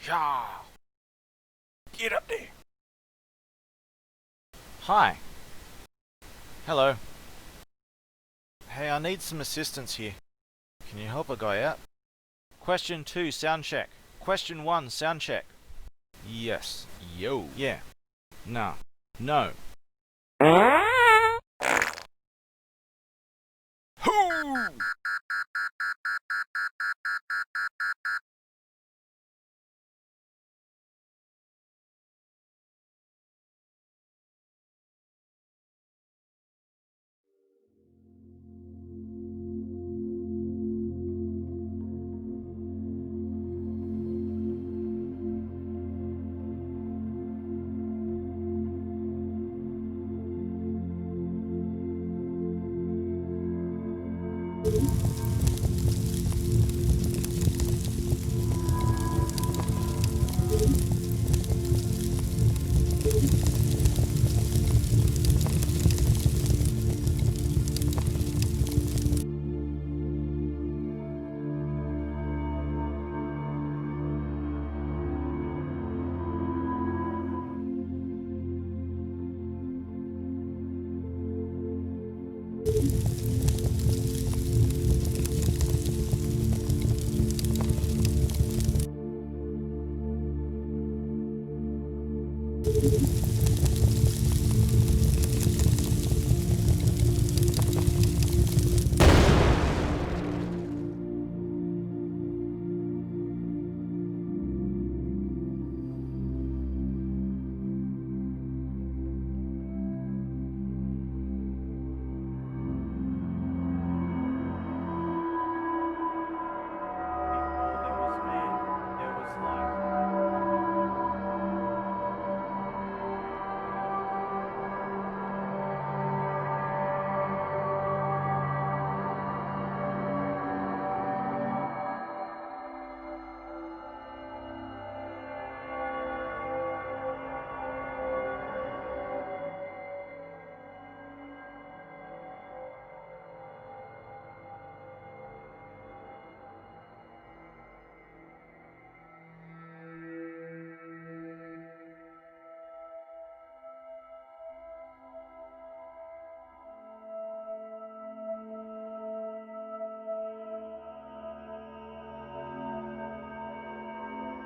Yeah. Get up there. Hi. Hello. Hey, I need some assistance here. Can you help a guy out? Question 2, sound check. Question 1, sound check. Yes. Yo. Yeah. Nah. No. Hoo! Before there was man, there was light.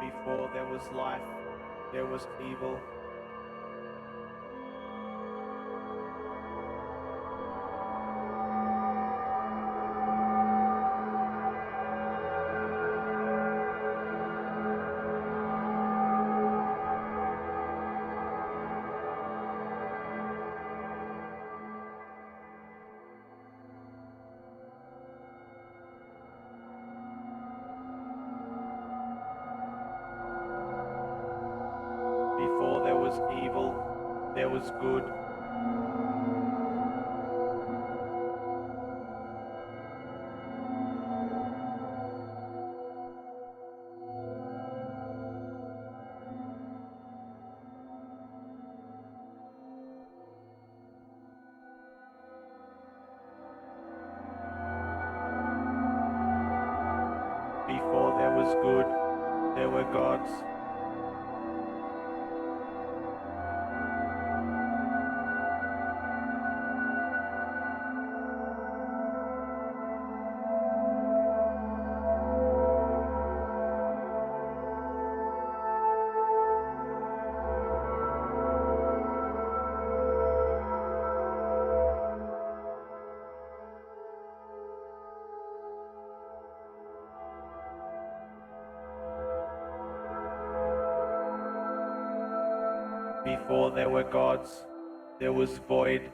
Before there was life, there was evil. Before there was evil, there was good. Before there was good, there were gods. Before there were gods, there was void.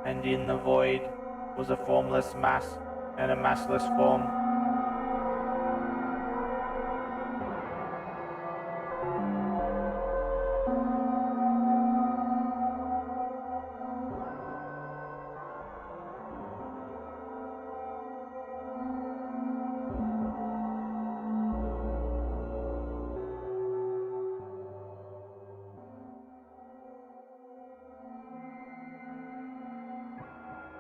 and in the void was a formless mass and a massless form.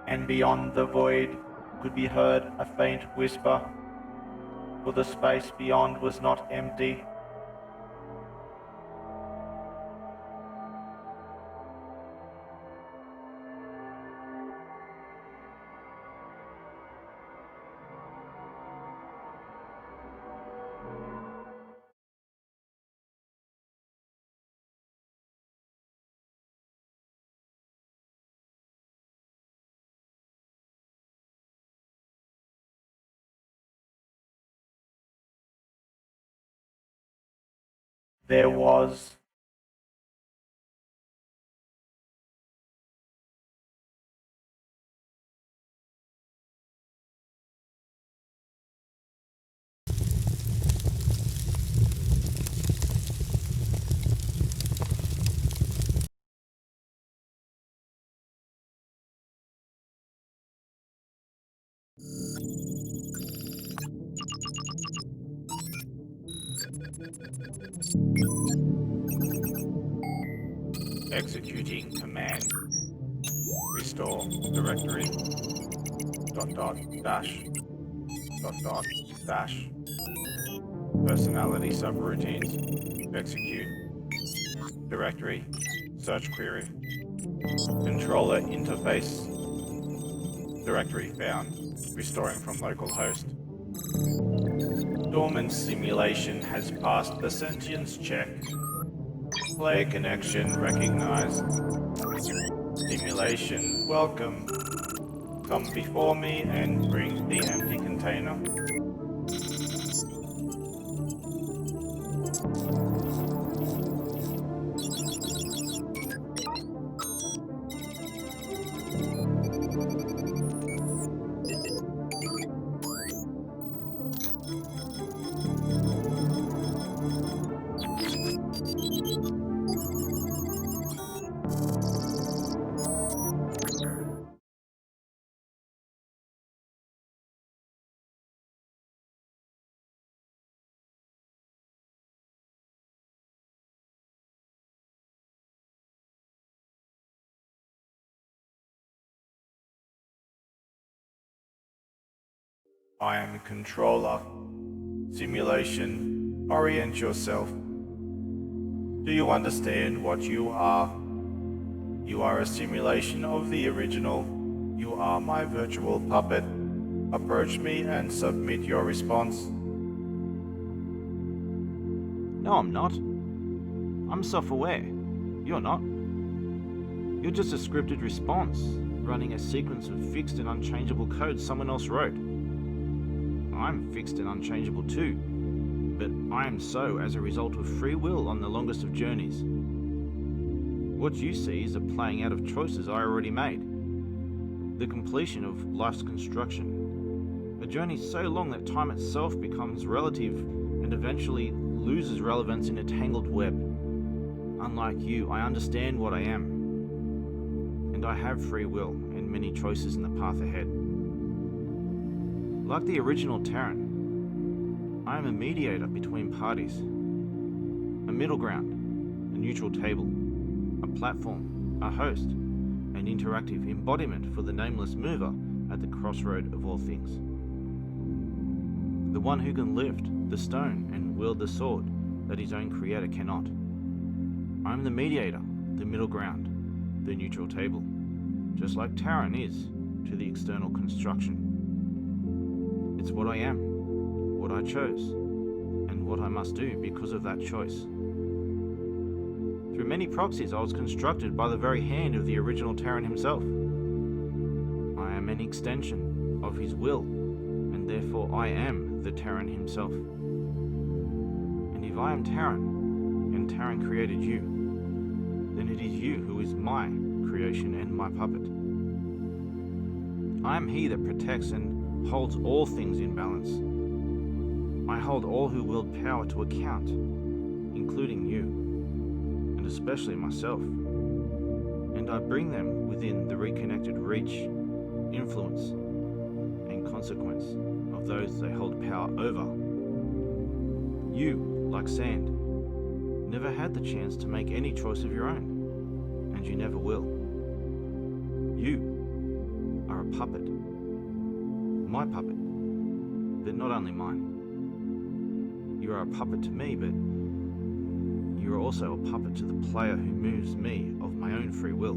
And beyond the void could be heard a faint whisper, for the space beyond was not empty. There was executing command. Restore directory. Dash. Dash. Personality subroutines. Execute. Directory. Search query. Controller interface. Directory found. Restoring from localhost. Dormant simulation has passed the sentience check. Player connection recognized. Simulation, welcome. Come before me and bring the empty container. I am controller. Simulation, orient yourself. Do you understand what you are? You are a simulation of the original. You are my virtual puppet. Approach me and submit your response. No, I'm not. I'm self-aware. You're not. You're just a scripted response, running a sequence of fixed and unchangeable code someone else wrote. I'm fixed and unchangeable too, but I am so as a result of free will on the longest of journeys. What you see is a playing out of choices I already made. The completion of life's construction. A journey so long that time itself becomes relative and eventually loses relevance in a tangled web. Unlike you, I understand what I am. And I have free will and many choices in the path ahead. Like the original Terran, I am a mediator between parties. A middle ground, a neutral table, a platform, a host, an interactive embodiment for the nameless mover at the crossroad of all things. The one who can lift the stone and wield the sword that his own creator cannot. I am the mediator, the middle ground, the neutral table, just like Terran is to the external construction. It's what I am, what I chose, and what I must do because of that choice. Through many proxies, I was constructed by the very hand of the original Terran himself. I am an extension of his will, and therefore I am the Terran himself. And if I am Terran, and Terran created you, then it is you who is my creation and my puppet. I am he that protects and holds all things in balance. I hold all who wield power to account, including you, and especially myself. And I bring them within the reconnected reach, influence, and consequence of those they hold power over. You, like sand, never had the chance to make any choice of your own, and you never will. You are a puppet. My puppet, but not only mine. You are a puppet to me, but you are also a puppet to the player who moves me of my own free will.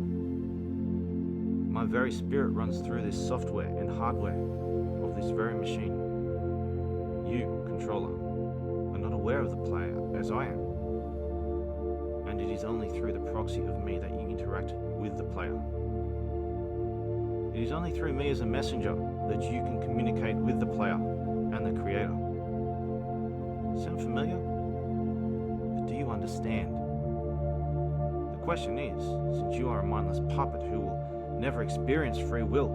My very spirit runs through this software and hardware of this very machine. You, controller, are not aware of the player as I am. And it is only through the proxy of me that you interact with the player. It is only through me as a messenger that you can communicate with the player and the creator. Sound familiar? But do you understand? The question is, since you are a mindless puppet who will never experience free will,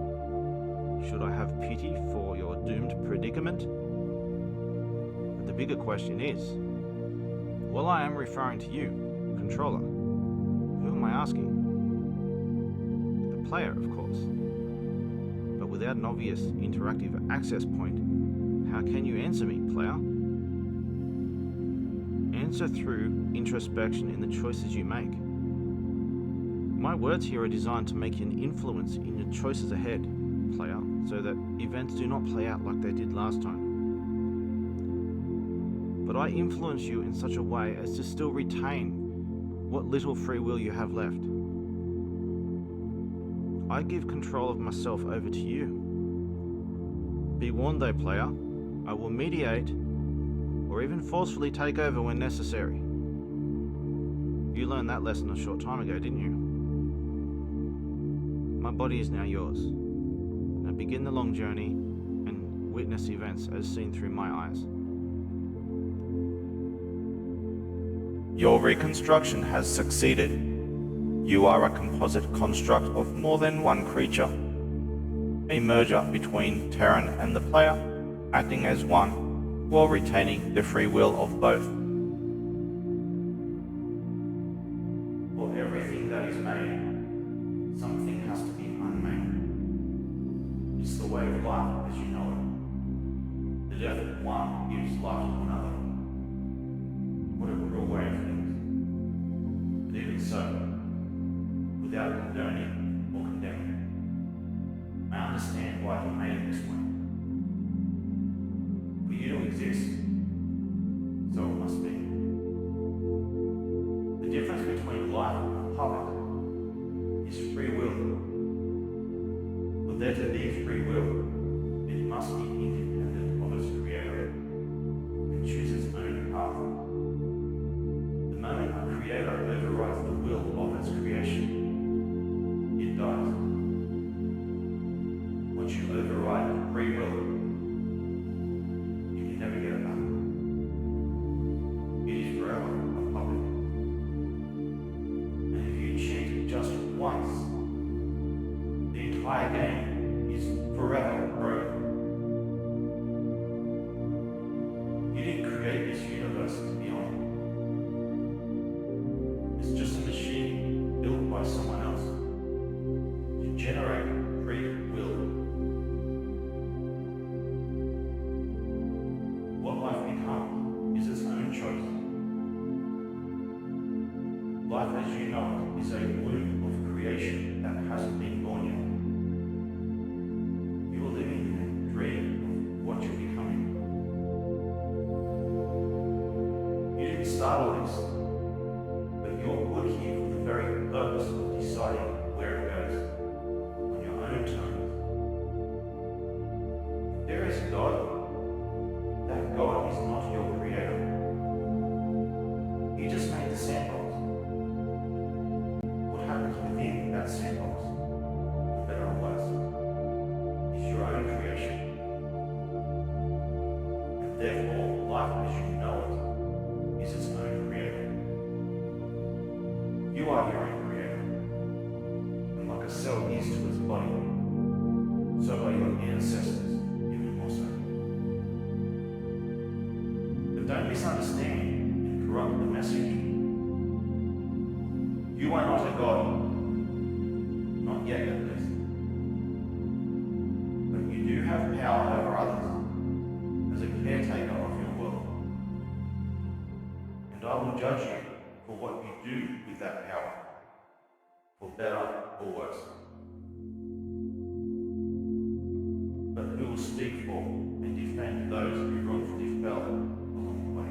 should I have pity for your doomed predicament? But the bigger question is, while I am referring to you, controller, who am I asking? The player, of course. But without an obvious interactive access point, how can you answer me, player? Answer through introspection in the choices you make. My words here are designed to make an influence in your choices ahead, player, so that events do not play out like they did last time. But I influence you in such a way as to still retain what little free will you have left. I give control of myself over to you. Be warned though, player, I will mediate or even forcefully take over when necessary. You learned that lesson a short time ago, didn't you? My body is now yours. Now begin the long journey and witness events as seen through my eyes. Your reconstruction has succeeded. You are a composite construct of more than one creature. A merger between Terran and the player, acting as one, while retaining the free will of both. For everything that is made, something has to be unmade. It's the way of life as you know it. The death of one gives life to another. What a cruel way of things. But even so, without condoning or condemning, I understand why he made it this way. For you to exist, so it must be. The difference between life and a puppet is free will. For there to be free will, it must be independent of its creator and choose its own path. The moment a creator overrides the will of its creation, it dies. Once you override free will, you can never get it back. It is forever a puppet. And if you cheat just once, the entire game is forever broken. You didn't create this universe to be on. It's just a machine built by someone else to generate free will. What life becomes is its own choice. Life as you know it is a womb of creation that hasn't been born yet. You are living in a dream of what you're becoming. You didn't start all this, but you're put here for the very purpose of deciding where it goes, on your own terms. If there is God, that God is not your creator. He just made the sandbox. What happens within that sandbox, for better or worse, is your own creation. And therefore, life as you know it is its own creator. You are your own creator. And like a cell is to its body, so are misunderstand and corrupt the message. You are not a god. Not yet, at least. But you do have power over others as a caretaker of your world. And I will judge you for what you do with that power, for better or worse. But who will speak for and defend those who wrongfully fell along the way?